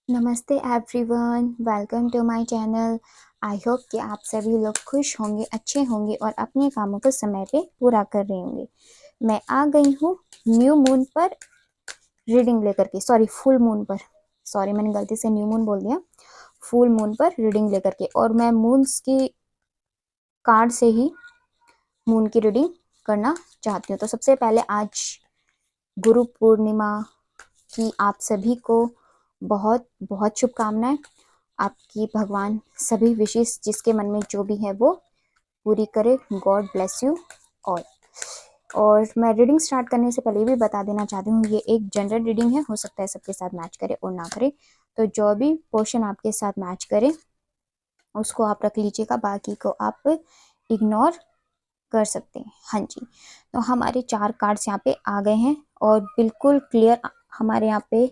नमस्ते everyone, welcome to my channel. I hope कि आप सभी लोग खुश होंगे, अच्छे होंगे और अपने कामों को समय पे पूरा कर रहे होंगे। मैं आ गई हूँ न्यू मून पर रीडिंग लेकर के, सॉरी फुल मून पर, सॉरी मैंने गलती से न्यू मून बोल दिया, फुल मून पर रीडिंग लेकर के। और मैं मून्स की कार्ड से ही मून की रीडिंग करना चाहती हूँ। तो सबसे पहले आज गुरु पूर्णिमा की आप सभी को बहुत बहुत शुभकामनाएं। आपकी भगवान सभी विशेष जिसके मन में जो भी है वो पूरी करे। God bless you all. और मैं रीडिंग स्टार्ट करने से पहले भी बता देना चाहती हूँ, ये एक जनरल रीडिंग है, हो सकता है सबके साथ मैच करे और ना करे। तो जो भी पोर्शन आपके साथ मैच करे उसको आप रख लीजिएगा, बाकी को आप इग्नोर कर सकते हैं। हाँ जी, तो हमारे 4 कार्ड्स यहाँ पे आ गए हैं और बिल्कुल क्लियर हमारे यहाँ पे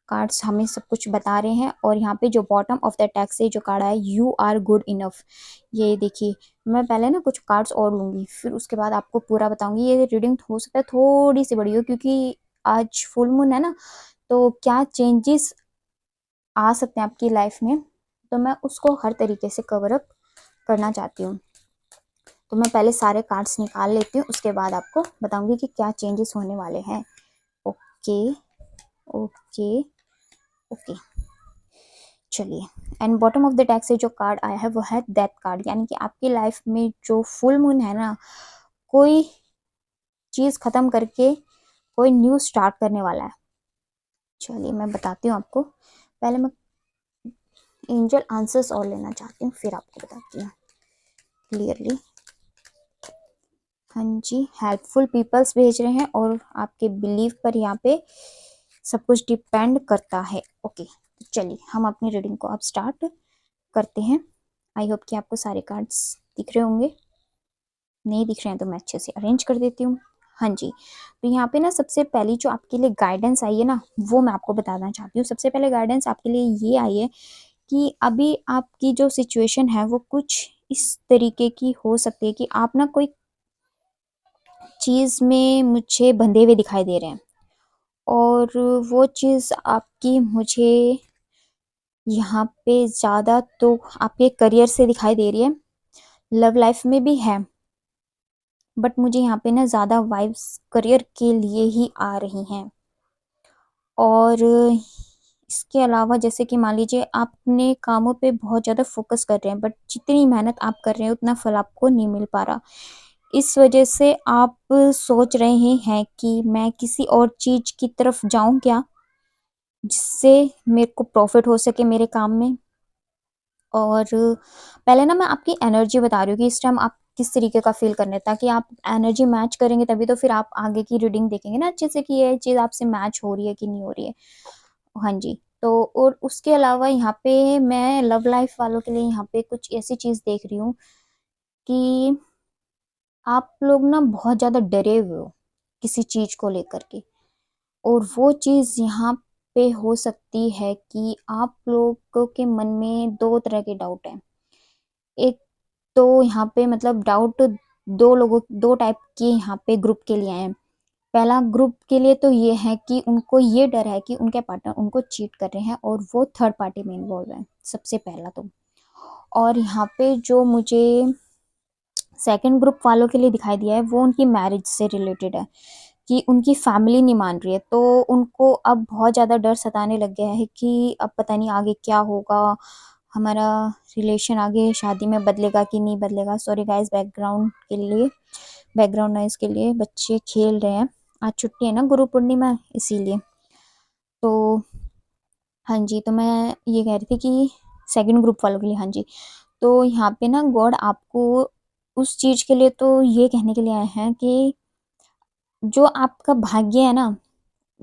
कार्ड्स हमें सब कुछ बता रहे हैं। और यहाँ पे जो बॉटम ऑफ द टेक्स्ट से जो कार्ड है, यू आर गुड इनफ, ये देखिए। मैं पहले ना कुछ कार्ड्स और लूंगी, फिर उसके बाद आपको पूरा बताऊंगी। ये रीडिंग हो सकता है थोड़ी सी बड़ी हो, क्योंकि आज फुल मून है ना, तो क्या चेंजेस आ सकते हैं आपकी लाइफ में, तो मैं उसको हर तरीके से कवर अप करना चाहती हूँ। तो मैं पहले सारे कार्ड्स निकाल लेती हूँ, उसके बाद आपको बताऊंगी कि क्या चेंजेस होने वाले हैं। ओके ओके ओके, चलिए। And bottom of the deck से जो कार्ड आया है वो है डेथ कार्ड, यानी कि आपकी लाइफ में जो फुल मून है ना, कोई चीज खत्म करके कोई न्यू स्टार्ट करने वाला है। चलिए मैं बताती हूँ आपको। पहले मैं एंजल आंसर्स और लेना चाहती हूँ, फिर आपको बताती हूँ क्लियरली। हाँ जी, हेल्पफुल पीपल्स भेज रहे हैं और आपके बिलीव पर यहाँ पे सब कुछ डिपेंड करता है। ओके, तो चलिए हम अपनी रीडिंग को अब स्टार्ट करते हैं। आई होप कि आपको सारे कार्ड्स दिख रहे होंगे। नहीं दिख रहे हैं तो मैं अच्छे से अरेंज कर देती हूँ। हाँ जी, तो यहाँ पे ना सबसे पहली जो आपके लिए गाइडेंस आई है ना, वो मैं आपको बताना चाहती हूँ। सबसे पहले गाइडेंस आपके लिए ये आई है कि अभी आपकी जो सिचुएशन है वो कुछ इस तरीके की हो सकती है कि आप ना कोई चीज़ में मुझे बंधे हुए दिखाई दे रहे हैं, और वो चीज़ आपकी मुझे यहाँ पे ज़्यादा तो आपके करियर से दिखाई दे रही है, लव लाइफ में भी है, बट मुझे यहाँ पे ना ज़्यादा वाइब्स करियर के लिए ही आ रही हैं। और इसके अलावा जैसे कि मान लीजिए आप अपने कामों पे बहुत ज़्यादा फोकस कर रहे हैं, बट जितनी मेहनत आप कर रहे हैं उतना फल आपको नहीं मिल पा रहा। इस वजह से आप सोच रहे हैं कि मैं किसी और चीज़ की तरफ जाऊं क्या, जिससे मेरे को प्रॉफिट हो सके मेरे काम में। और पहले ना मैं आपकी एनर्जी बता रही हूँ कि इस टाइम आप किस तरीके का फील करने, ताकि आप एनर्जी मैच करेंगे तभी तो फिर आप आगे की रीडिंग देखेंगे ना अच्छे से कि ये चीज़ आपसे मैच हो रही है कि नहीं हो रही है। हाँ जी, तो और उसके अलावा यहाँ पे मैं लव लाइफ वालों के लिए यहाँ पे कुछ ऐसी चीज़ देख रही हूँ कि आप लोग ना बहुत ज़्यादा डरे हुए हो किसी चीज़ को लेकर के। और वो चीज़ यहाँ पे हो सकती है कि आप लोगों के मन में 2 तरह के डाउट हैं। एक तो यहाँ पे मतलब डाउट 2 टाइप के यहाँ पे ग्रुप के लिए हैं। पहला ग्रुप के लिए तो ये है कि उनको ये डर है कि उनके पार्टनर उनको चीट कर रहे हैं और वो थर्ड पार्टी में इन्वॉल्व है, सबसे पहला तो। और यहाँ पे जो मुझे सेकंड ग्रुप वालों के लिए दिखाई दिया है वो उनकी मैरिज से रिलेटेड है, कि उनकी फैमिली नहीं मान रही है, तो उनको अब बहुत ज़्यादा डर सताने लग गया है कि अब पता नहीं आगे क्या होगा, हमारा रिलेशन आगे शादी में बदलेगा कि नहीं बदलेगा। सॉरी गाइस बैकग्राउंड के लिए, बैकग्राउंड नॉइज के लिए, बच्चे खेल रहे हैं, आज छुट्टी है ना गुरु पूर्णिमा इसीलिए। तो हाँ जी, तो मैं ये कह रही थी कि सेकंड ग्रुप वालों के लिए, हाँ जी, तो यहाँ पे ना गॉड आपको उस चीज़ के लिए तो ये कहने के लिए आए हैं कि जो आपका भाग्य है ना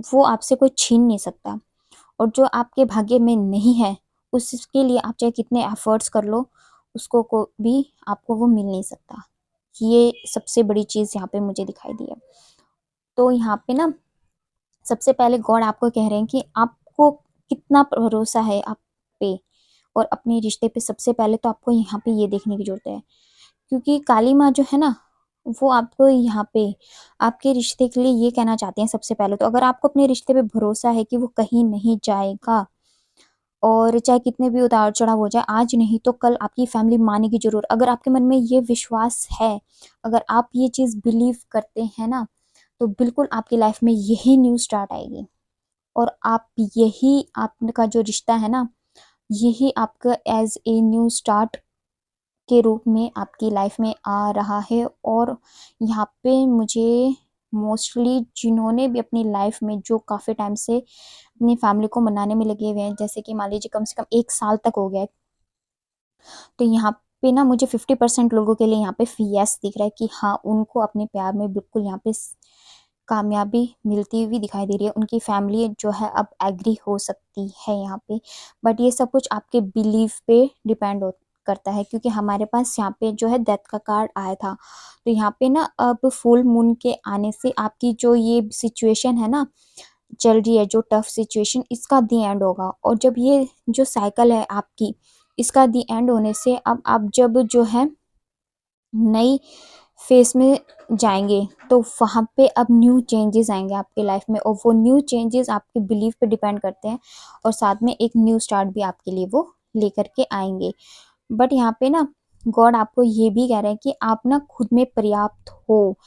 वो आपसे कोई छीन नहीं सकता, और जो आपके भाग्य में नहीं है उसके लिए आप चाहे कितने एफर्ट्स कर लो उसको को भी आपको वो मिल नहीं सकता। ये सबसे बड़ी चीज़ यहाँ पे मुझे दिखाई दी है। तो यहाँ पे ना सबसे पहले गॉड आपको कह रहे हैं कि आपको कितना भरोसा है आप पे और अपने रिश्ते पे। सबसे पहले तो आपको यहाँ पे ये देखने की जरूरत है, क्योंकि काली माँ जो है ना वो आपको यहाँ पे आपके रिश्ते के लिए ये कहना चाहते हैं। सबसे पहले तो अगर आपको अपने रिश्ते पे भरोसा है कि वो कहीं नहीं जाएगा, और चाहे कितने भी उतार चढ़ाव हो जाए, आज नहीं तो कल आपकी फैमिली मानेगी जरूर। अगर आपके मन में ये विश्वास है, अगर आप ये चीज बिलीव करते हैं ना, तो बिल्कुल आपकी लाइफ में यही न्यू स्टार्ट आएगी। और आप यही आपका जो रिश्ता है ना, यही आपका एज ए न्यू स्टार्ट के रूप में आपकी लाइफ में आ रहा है। और यहाँ पे मुझे मोस्टली जिन्होंने भी अपनी लाइफ में जो काफ़ी टाइम से अपनी फैमिली को मनाने में लगे हुए हैं, जैसे कि मान लीजिए कम से कम 1 साल तक हो गया है, तो यहाँ पे ना मुझे 50% लोगों के लिए यहाँ पे यस दिख रहा है कि हाँ, उनको अपने प्यार में बिल्कुल यहाँ पे कामयाबी मिलती हुई दिखाई दे रही है। उनकी फैमिली जो है अब एग्री हो सकती है यहाँ पे। बट ये सब कुछ आपके बिलीफ पे डिपेंड करता है, क्योंकि हमारे पास यहाँ पे जो है डेथ का कार्ड आया था। तो यहाँ पे ना अब फुल मून के आने से आपकी जो ये सिचुएशन है ना, चल रही है जो टफ सिचुएशन, इसका दी एंड होगा। और जब ये जो साइकिल है आपकी, इसका दी एंड होने से अब आप जब जो है नई फेस में जाएंगे, तो वहाँ पे अब न्यू चेंजेस आएंगे आपके लाइफ में। और वो न्यू चेंजेस आपके बिलीफ पे डिपेंड करते हैं, और साथ में एक न्यू स्टार्ट भी आपके लिए वो लेकर के आएंगे। बट यहाँ पे ना गॉड आपको ये भी कह रहे हैं कि आप ना खुद में पर्याप्त हो,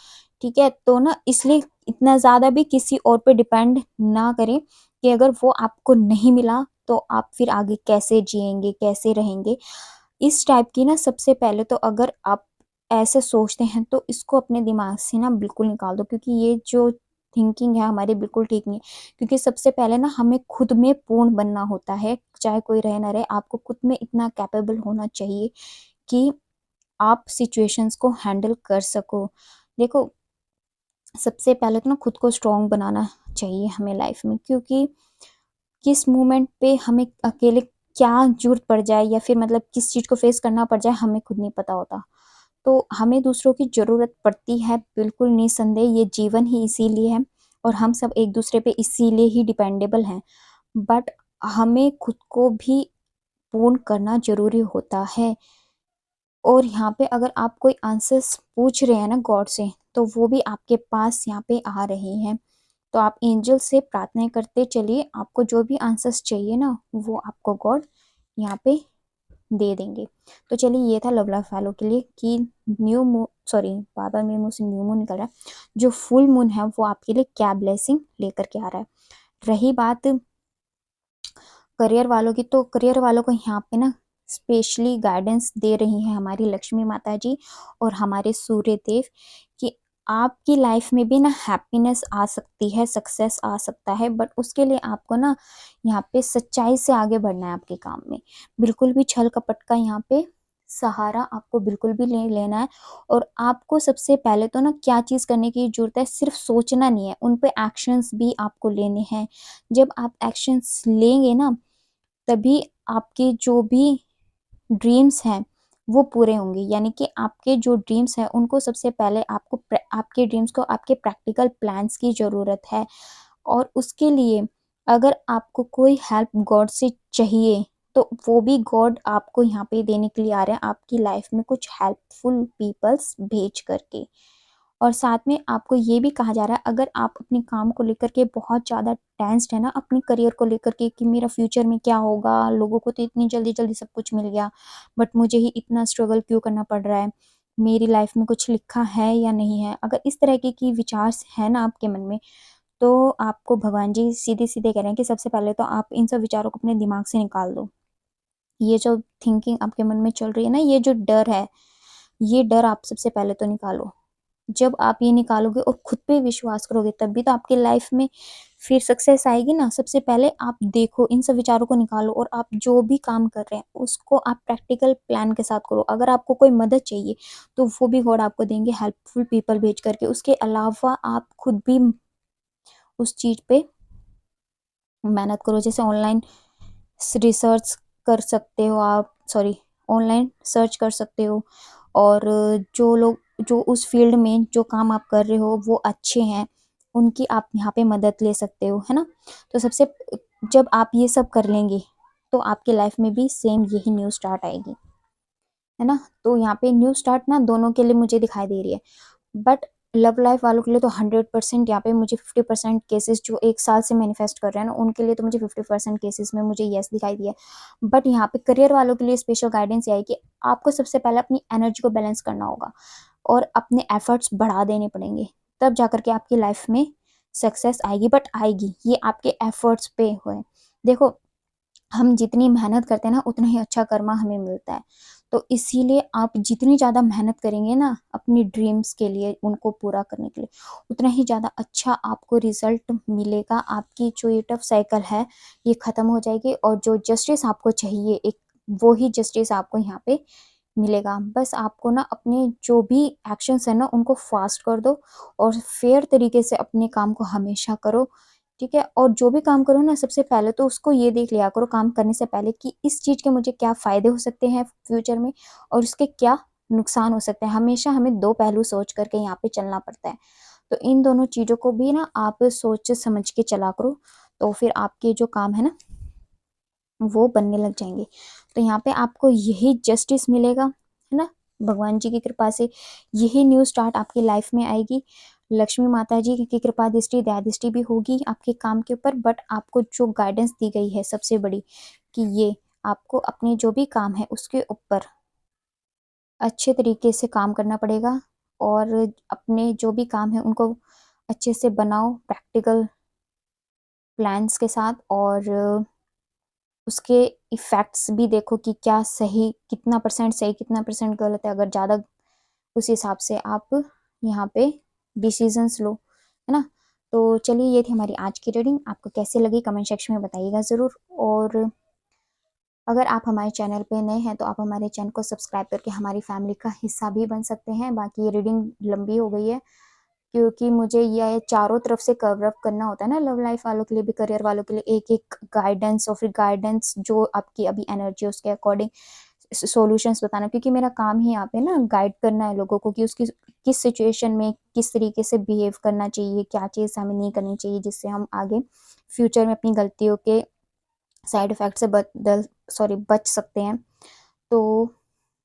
ठीक है। तो ना इसलिए इतना ज़्यादा भी किसी और पे डिपेंड ना करें कि अगर वो आपको नहीं मिला तो आप फिर आगे कैसे जिएंगे, कैसे रहेंगे। इस टाइप की ना सबसे पहले तो अगर आप ऐसे सोचते हैं तो इसको अपने दिमाग से ना बिल्कुल निकाल दो, क्योंकि ये जो थिंकिंग है हमारी बिल्कुल ठीक नहीं है। क्योंकि सबसे पहले ना हमें खुद में पूर्ण बनना होता है, चाहे कोई रहे ना रहे, आपको खुद में इतना कैपेबल होना चाहिए कि आप सिचुएशंस को हैंडल कर सको। देखो, सबसे पहले तो ना खुद को स्ट्रांग बनाना चाहिए हमें लाइफ में, क्योंकि किस मोमेंट पे हमें अकेले क्या जरूरत पड़ जाए या फिर मतलब किस चीज़ को फेस करना पड़ जाए, हमें खुद नहीं पता होता। तो हमें दूसरों की ज़रूरत पड़ती है, बिल्कुल निसंदेह, ये जीवन ही इसीलिए है। और हम सब एक दूसरे पे इसीलिए ही डिपेंडेबल हैं। बट हमें खुद को भी पूर्ण करना ज़रूरी होता है। और यहाँ पे अगर आप कोई आंसर्स पूछ रहे हैं ना गॉड से, तो वो भी आपके पास यहाँ पे आ रहे हैं। तो आप एंजल से प्रार्थना करते चलिए, आपको जो भी आंसर्स चाहिए ना, वो आपको गॉड यहाँ पे दे देंगे। तो चलिए, ये था लव लाइफ वालों के लिए कि न्यू मून, सॉरी बार बार मेरे मुंह से न्यू मून निकल रहा है, जो फुल मून है वो आपके लिए क्या ब्लेसिंग लेकर के आ रहा है। रही बात करियर वालों की, तो करियर वालों को यहाँ पे ना स्पेशली गाइडेंस दे रही हैं हमारी लक्ष्मी माता जी और हमारे सूर्य देव, कि आपकी लाइफ में भी ना हैप्पीनेस आ सकती है, सक्सेस आ सकता है। बट उसके लिए आपको ना यहाँ पे सच्चाई से आगे बढ़ना है आपके काम में। बिल्कुल भी छल कपट का यहाँ पे सहारा आपको बिल्कुल भी नहीं लेना है। और आपको सबसे पहले तो ना क्या चीज़ करने की जरूरत है, सिर्फ सोचना नहीं है, उन पे एक्शंस भी आपको लेने हैं। जब आप एक्शंस लेंगे ना, तभी आपके जो भी ड्रीम्स हैं वो पूरे होंगे। यानी कि आपके जो ड्रीम्स हैं उनको सबसे पहले आपको आपके ड्रीम्स को आपके प्रैक्टिकल प्लान्स की ज़रूरत है। और उसके लिए अगर आपको कोई हेल्प गॉड से चाहिए, तो वो भी गॉड आपको यहाँ पे देने के लिए आ रहे हैं, आपकी लाइफ में कुछ हेल्पफुल पीपल्स भेज करके। और साथ में आपको ये भी कहा जा रहा है, अगर आप अपने काम को लेकर के बहुत ज़्यादा टेंस्ड है ना, अपने करियर को लेकर के कि मेरा फ्यूचर में क्या होगा, लोगों को तो इतनी जल्दी जल्दी सब कुछ मिल गया, बट मुझे ही इतना स्ट्रगल क्यों करना पड़ रहा है, मेरी लाइफ में कुछ लिखा है या नहीं है, अगर इस तरह की विचार है ना आपके मन में, तो आपको भगवान जी सीधे सीधे कह रहे हैं कि सबसे पहले तो आप इन सब विचारों को अपने दिमाग से निकाल दो। ये जो थिंकिंग आपके मन में चल रही है ना, ये जो डर है, ये डर आप सबसे पहले तो निकालो। जब आप ये निकालोगे और खुद पे विश्वास करोगे, तभी तो आपके लाइफ में फिर सक्सेस आएगी ना। सबसे पहले आप देखो, इन सब विचारों को निकालो, और आप जो भी काम कर रहे हैं उसको आप प्रैक्टिकल प्लान के साथ करो। अगर आपको कोई मदद चाहिए तो वो भी गॉड आपको देंगे, हेल्पफुल पीपल भेज करके। उसके अलावा आप खुद भी उस चीज़ पे मेहनत करो, जैसे ऑनलाइन रिसर्च कर सकते हो आप, सॉरी ऑनलाइन सर्च कर सकते हो। और जो लोग जो उस फील्ड में जो काम आप कर रहे हो वो अच्छे हैं, उनकी आप यहाँ पे मदद ले सकते हो, है ना। तो सबसे जब आप ये सब कर लेंगे, तो आपके लाइफ में भी सेम यही न्यू स्टार्ट आएगी, है ना। तो यहाँ पे न्यू स्टार्ट ना दोनों के लिए मुझे दिखाई दे रही है। बट लव लाइफ वालों के लिए तो 100% यहाँ पे मुझे 50% केसेस जो 1 साल से मैनिफेस्ट कर रहे हैं ना, उनके लिए तो मुझे 50% केसेस में मुझे यस दिखाई दिया। बट यहाँ पे करियर वालों के लिए स्पेशल गाइडेंस ये है कि आपको सबसे पहले अपनी एनर्जी को बैलेंस करना होगा और अपने एफर्ट्स बढ़ा देने पड़ेंगे, तब जाकर के आपकी लाइफ में सक्सेस आएगी। बट आएगी, ये आपके एफर्ट्स पे हुए। देखो, हम जितनी मेहनत करते हैं ना, उतना ही अच्छा कर्मा हमें मिलता है। तो इसीलिए आप जितनी ज़्यादा मेहनत करेंगे ना अपनी ड्रीम्स के लिए, उनको पूरा करने के लिए, उतना ही ज़्यादा अच्छा आपको रिजल्ट मिलेगा। आपकी जो ये टफ साइकिल है ये ख़त्म हो जाएगी, और जो जस्टिस आपको चाहिए एक, वो ही जस्टिस आपको यहाँ पे मिलेगा। बस आपको ना अपने जो भी एक्शंस है ना उनको फास्ट कर दो, और फेयर तरीके से अपने काम को हमेशा करो, ठीक है। और जो भी काम करो ना, सबसे पहले तो उसको ये देख लिया करो काम करने से पहले कि इस चीज़ के मुझे क्या फ़ायदे हो सकते हैं फ्यूचर में, और उसके क्या नुकसान हो सकते हैं। हमेशा हमें दो पहलू सोच करके यहाँ पे चलना पड़ता है। तो इन दोनों चीज़ों को भी ना आप सोच समझ के चला करो, तो फिर आपके जो काम है ना वो बनने लग जाएंगे। तो यहाँ पे आपको यही जस्टिस मिलेगा, है ना, भगवान जी की कृपा से यही न्यू स्टार्ट आपकी लाइफ में आएगी। लक्ष्मी माता जी की कृपा दृष्टि दया दृष्टि भी होगी आपके काम के ऊपर। बट आपको जो गाइडेंस दी गई है सबसे बड़ी, कि ये आपको अपने जो भी काम है उसके ऊपर अच्छे तरीके से काम करना पड़ेगा, और अपने जो भी काम है उनको अच्छे से बनाओ प्रैक्टिकल प्लान्स के साथ, और उसके इफ़ेक्ट्स भी देखो कि क्या सही, कितना परसेंट सही कितना परसेंट गलत है। अगर ज़्यादा, उस हिसाब से आप यहाँ पे डिसीजंस लो, है ना। तो चलिए, ये थी हमारी आज की रीडिंग। आपको कैसे लगी कमेंट सेक्शन में बताइएगा ज़रूर। और अगर आप हमारे चैनल पे नए हैं तो आप हमारे चैनल को सब्सक्राइब करके हमारी फैमिली का हिस्सा भी बन सकते हैं। बाकी ये रीडिंग लंबी हो गई है, क्योंकि मुझे ये चारों तरफ से कवर अप करना होता है ना, लव लाइफ वालों के लिए भी करियर वालों के लिए एक एक गाइडेंस, और फिर गाइडेंस जो आपकी अभी एनर्जी है उसके अकॉर्डिंग सॉल्यूशंस बताना। क्योंकि मेरा काम ही यहाँ पे ना गाइड करना है लोगों को कि उसकी किस सिचुएशन में किस तरीके से बिहेव करना चाहिए, क्या चीज़ हमें नहीं करनी चाहिए, जिससे हम आगे फ्यूचर में अपनी गलतियों के साइड इफ़ेक्ट से बच सकते हैं। तो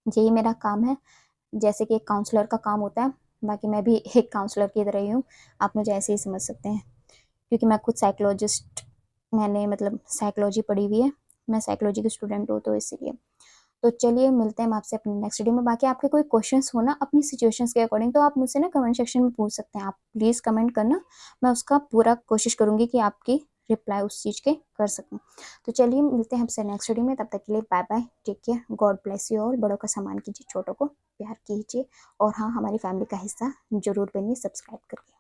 यही मेरा काम है, जैसे कि एक काउंसलर का काम होता है। बाकी मैं भी एक काउंसलर की तरह ही हूँ, आप मुझे ऐसे ही समझ सकते हैं, क्योंकि मैं खुद साइकोलॉजिस्ट, मैंने मतलब साइकोलॉजी पढ़ी हुई है, मैं साइकोलॉजी की स्टूडेंट हूँ, तो इसीलिए। तो चलिए, मिलते हैं हम आपसे अपने नेक्स्ट वीडियो में। बाकी आपके कोई क्वेश्चंस हो ना अपनी सिचुएशंस के अकॉर्डिंग, तो आप मुझसे ना कमेंट सेक्शन में पूछ सकते हैं। आप प्लीज़ कमेंट करना, मैं उसका पूरा कोशिश करूँगी कि आपकी रिप्लाई उस चीज़ के कर सकूँ। तो चलिए, मिलते हैं आपसे नेक्स्ट वीडियो में। तब तक के लिए bye bye, take care, God bless you all. बड़ों का सम्मान कीजिए, छोटों को प्यार कीजिए, और हाँ, हमारी फैमिली का हिस्सा जरूर बनिए सब्सक्राइब करके।